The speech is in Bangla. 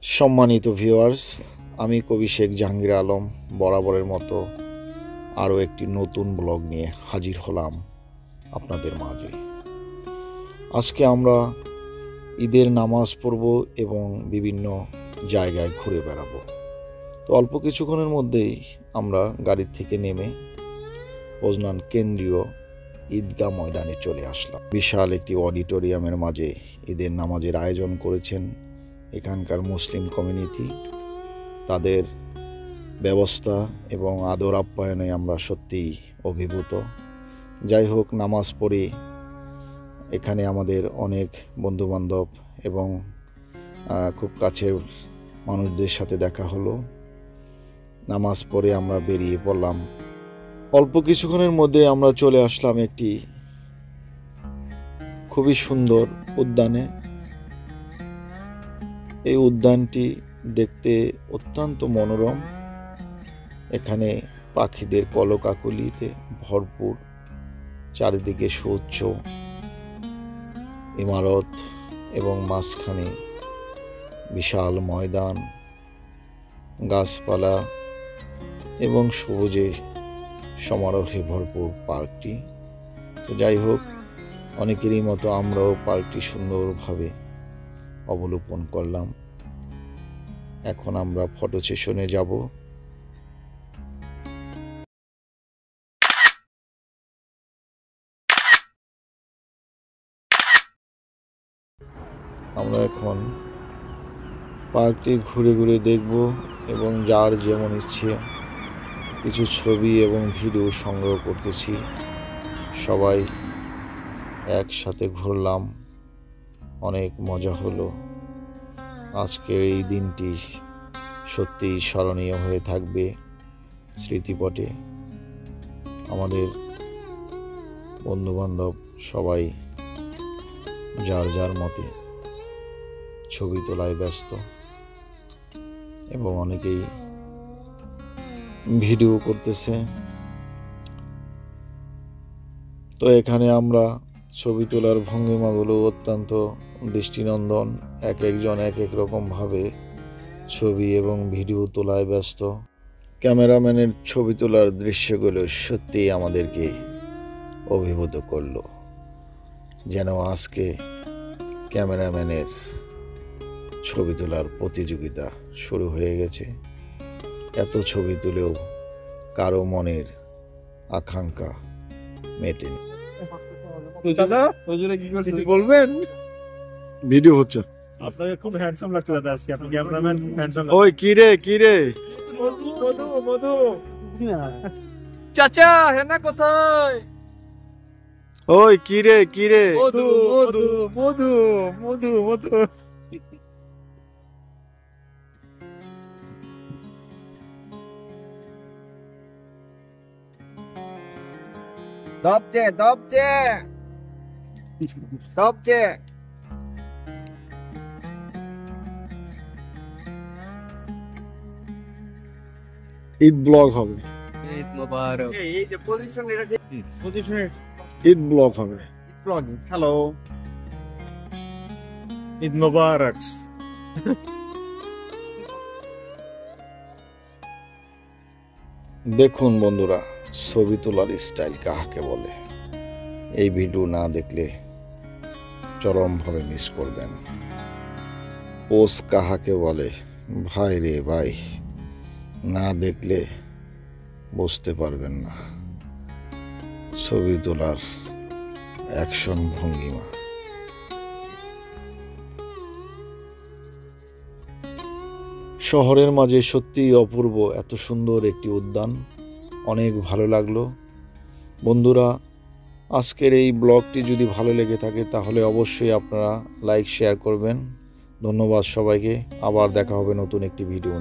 সম্মানিত ভিউয়ার্স, আমি কবি শেখ জাহাঙ্গীর আলম বরাবরের মতো আরও একটি নতুন ব্লগ নিয়ে হাজির হলাম আপনাদের মাঝে। আজকে আমরা ঈদের নামাজ পড়ব এবং বিভিন্ন জায়গায় ঘুরে বেড়াবো। তো অল্প কিছুক্ষণের মধ্যেই আমরা গাড়ির থেকে নেমে পোজনান কেন্দ্রীয় ঈদগাহ ময়দানে চলে আসলাম। বিশাল একটি অডিটোরিয়ামের মাঝে ঈদের নামাজের আয়োজন করেছেন এখানকার মুসলিম কমিউনিটি। তাদের ব্যবস্থা এবং আদর আপ্যায়নে আমরা সত্যিই অভিভূত। যাই হোক, নামাজ পড়ে এখানে আমাদের অনেক বন্ধুবান্ধব এবং খুব কাছের মানুষদের সাথে দেখা হলো। নামাজ পড়ে আমরা বেরিয়ে পড়লাম। অল্প কিছুক্ষণের মধ্যে আমরা চলে আসলাম একটি খুবই সুন্দর উদ্যানে। এই উদ্যানটি দেখতে অত্যন্ত মনোরম। এখানে পাখিদের কলকাকলিতে ভরপুর, চারিদিকে সুউচ্চ ইমারত এবং মাঝখানে বিশাল ময়দান, গাছপালা এবং সবুজে সমারোহে ভরপুর পার্কটি। তো যাই হোক, অনেকেরই মতো আমরাও পার্কটি সুন্দরভাবে অবলোকন করলাম। এখন আমরা ফটো সেশনে যাব। আমরা এখন পার্কটি ঘুরে ঘুরে দেখব এবং যার যেমন ইচ্ছে কিছু ছবি এবং ভিডিও সংগ্রহ করতেছি। সবাই একসাথে ঘুরলাম, অনেক মজা হলো। আজকের এই দিনটি সত্যিই স্মরণীয় হয়ে থাকবে স্মৃতিপটে। আমাদের বন্ধুবান্ধব সবাই যার যার মতে ছবি তোলায় ব্যস্ত এবং অনেকেই ভিডিও করতেছে। তো এখানে আমরা ছবি তোলার ভঙ্গিমাগুলো অত্যন্ত দৃষ্টিনন্দন। এক একজন এক এক রকমভাবে ছবি এবং ভিডিও তোলায় ব্যস্ত। ক্যামেরাম্যানের ছবি তোলার দৃশ্যগুলো সত্যিই আমাদেরকে অভিভূত করলো, যেন আজকে ক্যামেরাম্যানের ছবি তোলার প্রতিযোগিতা শুরু হয়ে গেছে। এত ছবি তুলেও কারো মনের আকাঙ্ক্ষা মেটেনি। দাদা কিছু বলবেন? ভিডিও হচ্ছে। আপনাকে খুব হ্যান্ডসাম লাগছে দাদা আজকে। আপনি ক্যামেরাম্যান হ্যান্ডসাম। ওই কি রে মধু চাচা হেনা কোথায়? ওই কি রে মধু মধু মধু মধু মধু দবজে ঈদ ব্লগ হবে। ঈদ মোবারক। এই যে পজিশন, এটা পজিশনে ঈদ ব্লগ হবে। ব্লগিং। হ্যালো, ঈদ মোবারক। দেখুন বন্ধুরা, ছবি তোলার স্টাইল কাহাকে বলে। এই ভিডিও না দেখলে চরমভাবে মিস করবেন। পোজ কাহাকে বলে ভাই রে ভাই, না দেখলে বুঝতে পারবেন না ছবি তোলার অ্যাকশন ভঙ্গিমা। শহরের মাঝে সত্যিই অপূর্ব এত সুন্দর একটি উদ্যান। অনেক ভালো লাগলো বন্ধুরা। আজকের এই ব্লগটি যদি ভালো লেগে থাকে তাহলে অবশ্যই আপনারা লাইক শেয়ার করবেন। ধন্যবাদ সবাইকে। আবার দেখা হবে নতুন একটি ভিডিও নিয়ে।